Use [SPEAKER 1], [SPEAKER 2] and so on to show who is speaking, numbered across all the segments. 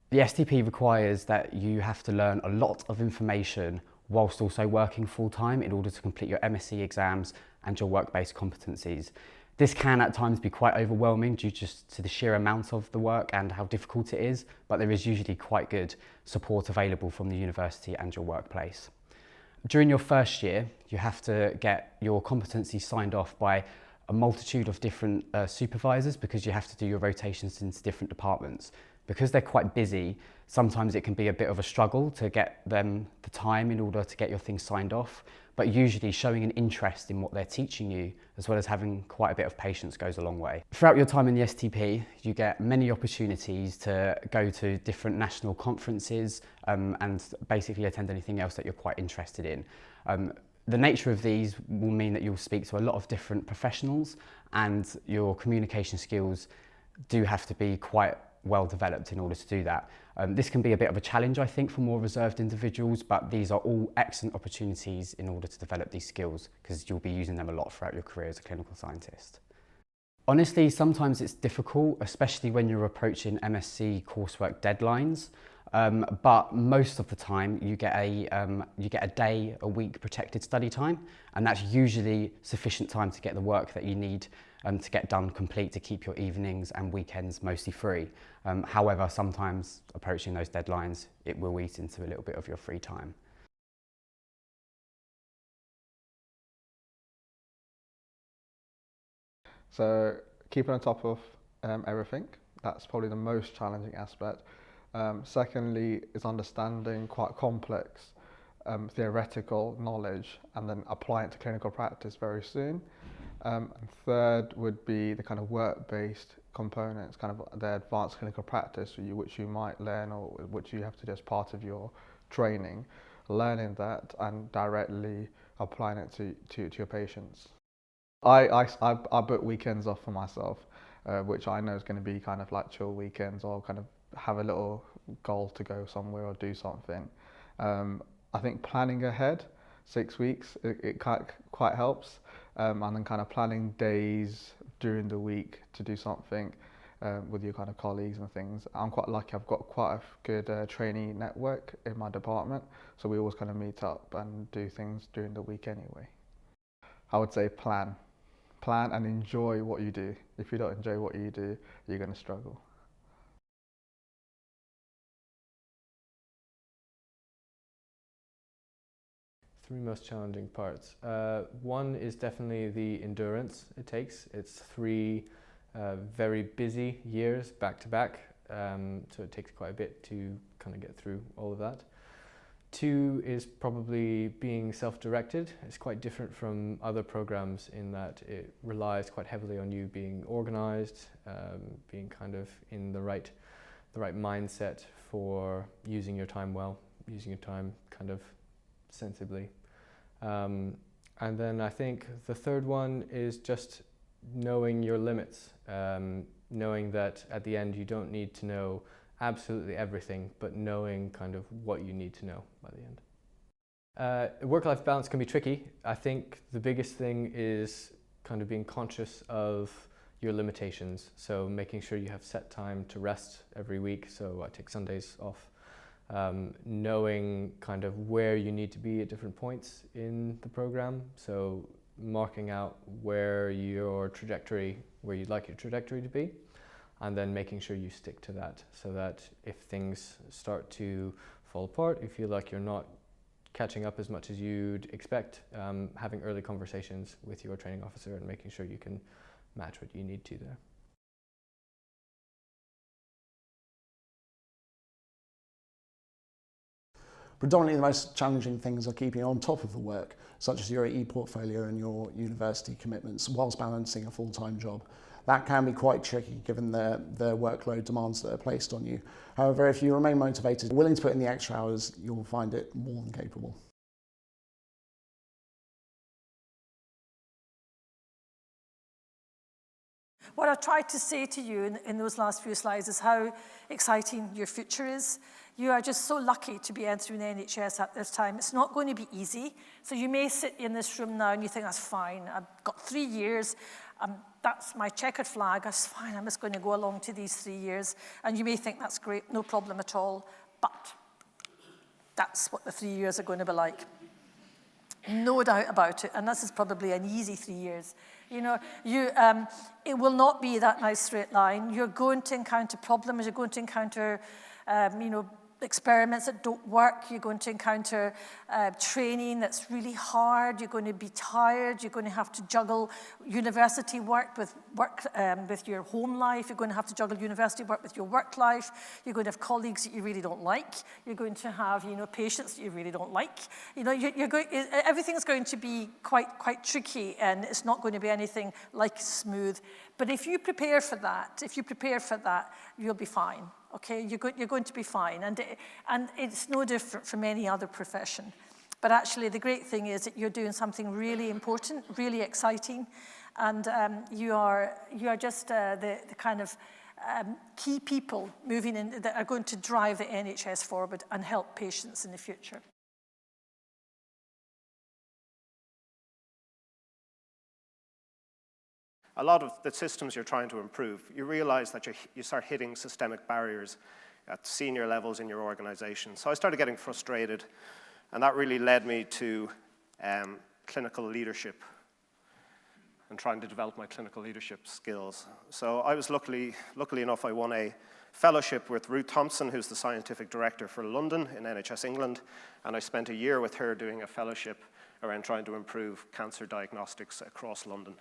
[SPEAKER 1] The STP requires that you have to learn a lot of information whilst also working full-time in order to complete your MSc exams and your work-based competencies. This can at times be quite overwhelming due just to the sheer amount of the work and how difficult it is, but there is usually quite good support available from the university and your workplace. During your first year, you have to get your competencies signed off by a multitude of different supervisors because you have to do your rotations into different departments. Because they're quite busy, sometimes it can be a bit of a struggle to get them the time in order to get your things signed off, but usually showing an interest in what they're teaching you, as well as having quite a bit of patience, goes a long way. Throughout your time in the STP, you get many opportunities to go to different national conferences and basically attend anything else that you're quite interested in. The nature of these will mean that you'll speak to a lot of different professionals, and your communication skills do have to be quite well developed in order to do that. This can be a bit of a challenge, I think, for more reserved individuals, but these are all excellent opportunities in order to develop these skills because you'll be using them a lot throughout your career as a clinical scientist. Honestly, sometimes it's difficult, especially when you're approaching MSc coursework deadlines. But most of the time you get a day a week protected study time, and that's usually sufficient time to get the work that you need to get done complete to keep your evenings and weekends mostly free. However, sometimes approaching those deadlines, it will eat into a little bit of your free time.
[SPEAKER 2] So keeping on top of everything, that's probably the most challenging aspect. Secondly is understanding quite complex theoretical knowledge and then applying it to clinical practice very soon. And third would be the kind of work-based components, kind of the advanced clinical practice which you might learn or which you have to do as part of your training, learning that and directly applying it to your patients. I book weekends off for myself, which I know is going to be kind of like chill weekends or kind of have a little goal to go somewhere or do something. I think planning ahead 6 weeks, it quite helps. And then kind of planning days during the week to do something with your kind of colleagues and things. I'm quite lucky, I've got quite a good trainee network in my department, so we always kind of meet up and do things during the week anyway. I would say plan and enjoy what you do. If you don't enjoy what you do, you're going to struggle.
[SPEAKER 3] Three most challenging parts. One is definitely the endurance it takes. It's 3 very busy years back to back, so it takes quite a bit to kind of get through all of that. 2 is probably being self-directed. It's quite different from other programs in that it relies quite heavily on you being organized, being kind of in the right mindset for using your time well, using your time kind of sensibly. And then I think the third one is just knowing your limits, knowing that at the end you don't need to know absolutely everything, but knowing kind of what you need to know by the end. Work-life balance can be tricky. I think the biggest thing is kind of being conscious of your limitations. So making sure you have set time to rest every week. So I take Sundays off. Knowing kind of where you need to be at different points in the program. So marking out where you'd like your trajectory to be, and then making sure you stick to that so that if things start to fall apart, you feel like you're not catching up as much as you'd expect, having early conversations with your training officer and making sure you can match what you need to there.
[SPEAKER 4] Predominantly the most challenging things are keeping on top of the work, such as your e-portfolio and your university commitments, whilst balancing a full-time job. That can be quite tricky given the workload demands that are placed on you. However, if you remain motivated and willing to put in the extra hours, you'll find it more than capable.
[SPEAKER 5] What I've tried to say to you in those last few slides is how exciting your future is. You are just so lucky to be entering the NHS at this time. It's not going to be easy. So you may sit in this room now and you think, that's fine. I've got 3 years. that's my checkered flag. That's fine, I'm just going to go along to these 3 years. And you may think that's great, no problem at all, but that's what the 3 years are going to be like. No doubt about it, and this is probably an easy 3 years. You know, it will not be that nice straight line. You're going to encounter problems, you're going to encounter, you know, experiments that don't work, you're going to encounter training that's really hard, you're going to be tired, you're going to have to juggle university work with your home life, you're going to have to juggle university work with your work life, you're going to have colleagues that you really don't like, you're going to have, you know, patients that you really don't like. You know, everything's going to be quite tricky, and it's not going to be anything like smooth. But if you prepare for that, you'll be fine. Okay, you're going to be fine, and it's no different from any other profession. But actually, the great thing is that you're doing something really important, really exciting, and you are just the kind of key people moving in that are going to drive the NHS forward and help patients in the future.
[SPEAKER 6] A lot of the systems you're trying to improve, you realize that you start hitting systemic barriers at senior levels in your organization. So I started getting frustrated, and that really led me to clinical leadership and trying to develop my clinical leadership skills. So I was luckily enough, I won a fellowship with Ruth Thompson, who's the scientific director for London in NHS England, and I spent a year with her doing a fellowship around trying to improve cancer diagnostics across London.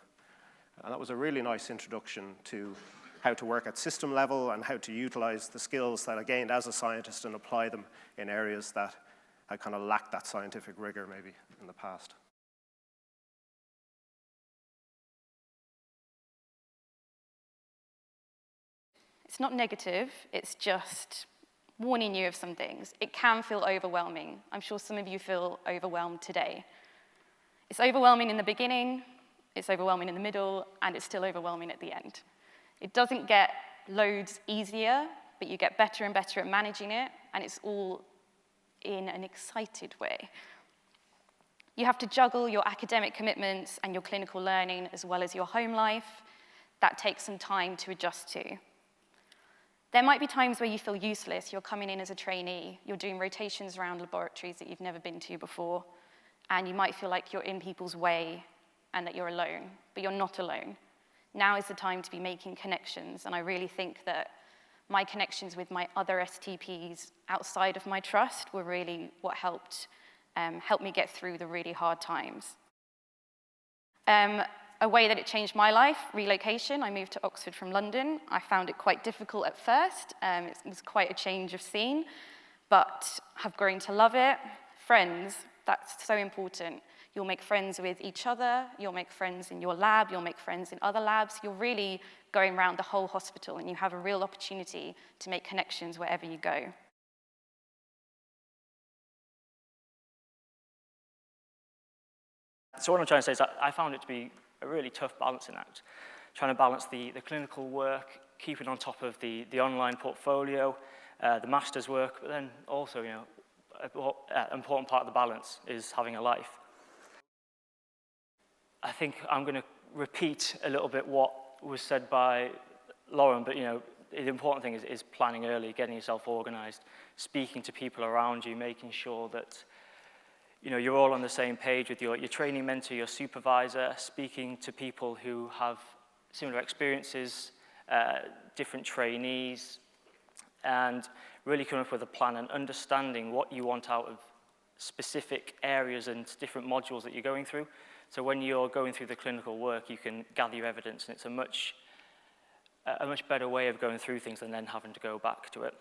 [SPEAKER 6] And that was a really nice introduction to how to work at system level and how to utilize the skills that I gained as a scientist and apply them in areas that I kind of lacked that scientific rigor maybe in the past.
[SPEAKER 7] It's not negative, it's just warning you of some things. It can feel overwhelming. I'm sure some of you feel overwhelmed today. It's overwhelming in the beginning, it's overwhelming in the middle, and it's still overwhelming at the end. It doesn't get loads easier, but you get better and better at managing it, and it's all in an excited way. You have to juggle your academic commitments and your clinical learning as well as your home life. That takes some time to adjust to. There might be times where you feel useless. You're coming in as a trainee, you're doing rotations around laboratories that you've never been to before, and you might feel like you're in people's way and that you're alone, but you're not alone. Now is the time to be making connections, and I really think that my connections with my other STPs outside of my trust were really what helped me get through the really hard times. A way that it changed my life, relocation. I moved to Oxford from London. I found it quite difficult at first. It was quite a change of scene, but have grown to love it. Friends, that's so important. You'll make friends with each other, you'll make friends in your lab, you'll make friends in other labs. You're really going around the whole hospital, and you have a real opportunity to make connections wherever you go.
[SPEAKER 8] So what I'm trying to say is that I found it to be a really tough balancing act, trying to balance the clinical work, keeping on top of the online portfolio, the master's work, but then also, you know, an important part of the balance is having a life. I think I'm going to repeat a little bit what was said by Lauren, but, you know, the important thing is planning early, getting yourself organized, speaking to people around you, making sure that, you know, you're all on the same page with your training mentor, your supervisor, speaking to people who have similar experiences, different trainees, and really coming up with a plan and understanding what you want out of specific areas and different modules that you're going through. So when you're going through the clinical work, you can gather your evidence, and it's a much better way of going through things than then having to go back to it.